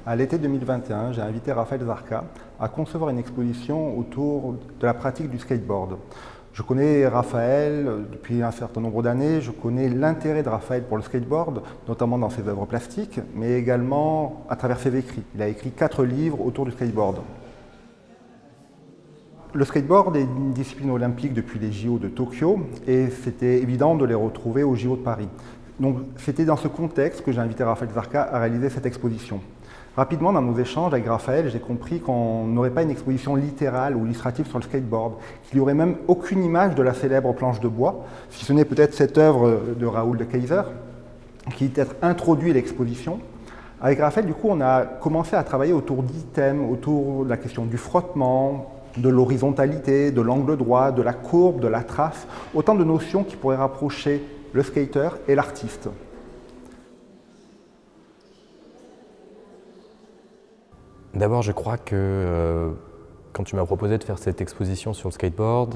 À l'été 2021, j'ai invité Raphaël Zarka à concevoir une exposition autour de la pratique du skateboard. Je connais Raphaël depuis un certain nombre d'années, je connais l'intérêt de Raphaël pour le skateboard, notamment dans ses œuvres plastiques, mais également à travers ses écrits. Il a écrit 4 livres autour du skateboard. Le skateboard est une discipline olympique depuis les JO de Tokyo et c'était évident de les retrouver aux JO de Paris. Donc c'était dans ce contexte que j'ai invité Raphaël Zarka à réaliser cette exposition. Rapidement, dans nos échanges avec Raphaël, j'ai compris qu'on n'aurait pas une exposition littérale ou illustrative sur le skateboard, qu'il n'y aurait même aucune image de la célèbre planche de bois, si ce n'est peut-être cette œuvre de Raoul de Keyser, qui est peut-être introduit à l'exposition. Avec Raphaël, du coup, on a commencé à travailler autour d'items, autour de la question du frottement, de l'horizontalité, de l'angle droit, de la courbe, de la trace, autant de notions qui pourraient rapprocher le skater et l'artiste. D'abord, je crois que quand tu m'as proposé de faire cette exposition sur le skateboard,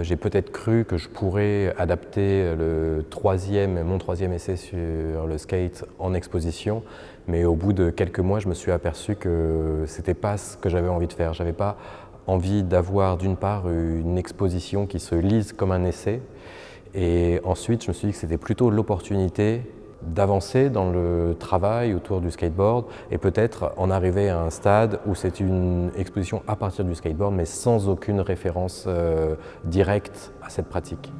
j'ai peut-être cru que je pourrais adapter mon troisième essai sur le skate en exposition, mais au bout de quelques mois, je me suis aperçu que c'était pas ce que j'avais envie de faire. J'avais pas envie d'avoir d'une part une exposition qui se lise comme un essai, et ensuite je me suis dit que c'était plutôt l'opportunité d'avancer dans le travail autour du skateboard et peut-être en arriver à un stade où c'est une exposition à partir du skateboard mais sans aucune référence directe à cette pratique.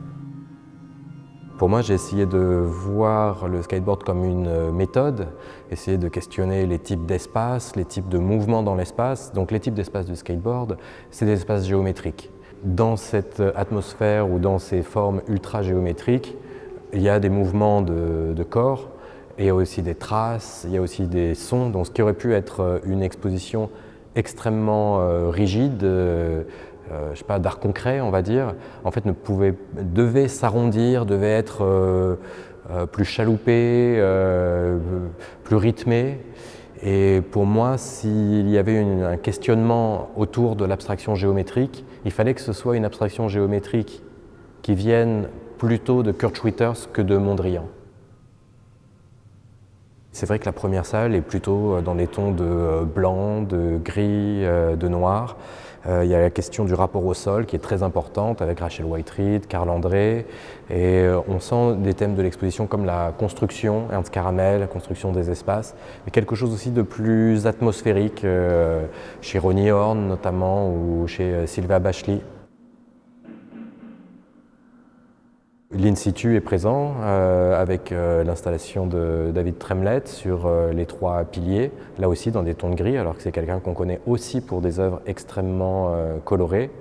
Pour moi, j'ai essayé de voir le skateboard comme une méthode, essayer de questionner les types d'espace, les types de mouvements dans l'espace. Donc les types d'espace du skateboard, c'est des espaces géométriques. Dans cette atmosphère ou dans ces formes ultra géométriques, il y a des mouvements de corps, et il y a aussi des traces, il y a aussi des sons. Donc ce qui aurait pu être une exposition extrêmement rigide, je sais pas, d'art concret, on va dire, en fait devait s'arrondir, devait être plus chaloupé, plus rythmé. Et pour moi, s'il y avait un questionnement autour de l'abstraction géométrique, il fallait que ce soit une abstraction géométrique qui vienne plutôt de Kurt Schwitters que de Mondrian. C'est vrai que la première salle est plutôt dans des tons de blanc, de gris, de noir. Il y a la question du rapport au sol qui est très importante avec Rachel Whiteread, Karl André, et on sent des thèmes de l'exposition comme la construction, Ernst Caramel, la construction des espaces, mais quelque chose aussi de plus atmosphérique chez Ronnie Horn notamment ou chez Sylvia Bachelys. L'in situ est présent avec l'installation de David Tremlett sur les 3 piliers, là aussi dans des tons de gris, alors que c'est quelqu'un qu'on connaît aussi pour des œuvres extrêmement colorées.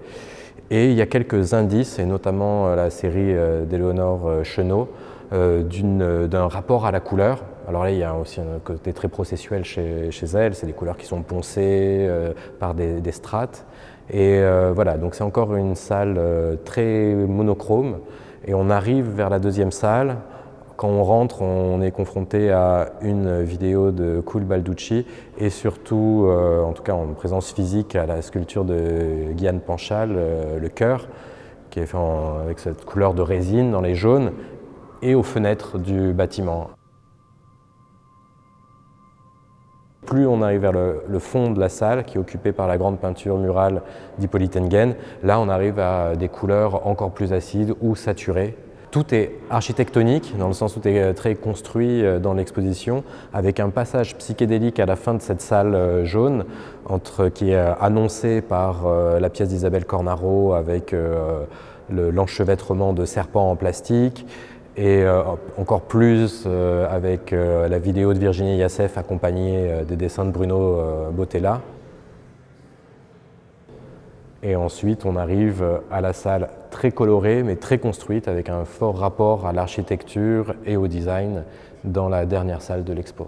Et il y a quelques indices, et notamment la série d'Éléonore Chenot, d'un rapport à la couleur. Alors là, il y a aussi un côté très processuel chez elle, c'est des couleurs qui sont poncées par des strates. Et voilà, donc c'est encore une salle très monochrome. Et on arrive vers la deuxième salle. Quand on rentre, on est confronté à une vidéo de Cool Balducci et surtout, en tout cas en présence physique, à la sculpture de Guyane Panchal, le cœur, qui est fait avec cette couleur de résine dans les jaunes, et aux fenêtres du bâtiment. Plus on arrive vers le fond de la salle, qui est occupé par la grande peinture murale d'Hippolyte Engen, là on arrive à des couleurs encore plus acides ou saturées. Tout est architectonique, dans le sens où tout est très construit dans l'exposition, avec un passage psychédélique à la fin de cette salle jaune, qui est annoncé par la pièce d'Isabelle Cornaro avec l'enchevêtrement de serpents en plastique, et encore plus avec la vidéo de Virginie Yassef accompagnée des dessins de Bruno Bottella. Et ensuite, on arrive à la salle très colorée, mais très construite, avec un fort rapport à l'architecture et au design dans la dernière salle de l'expo.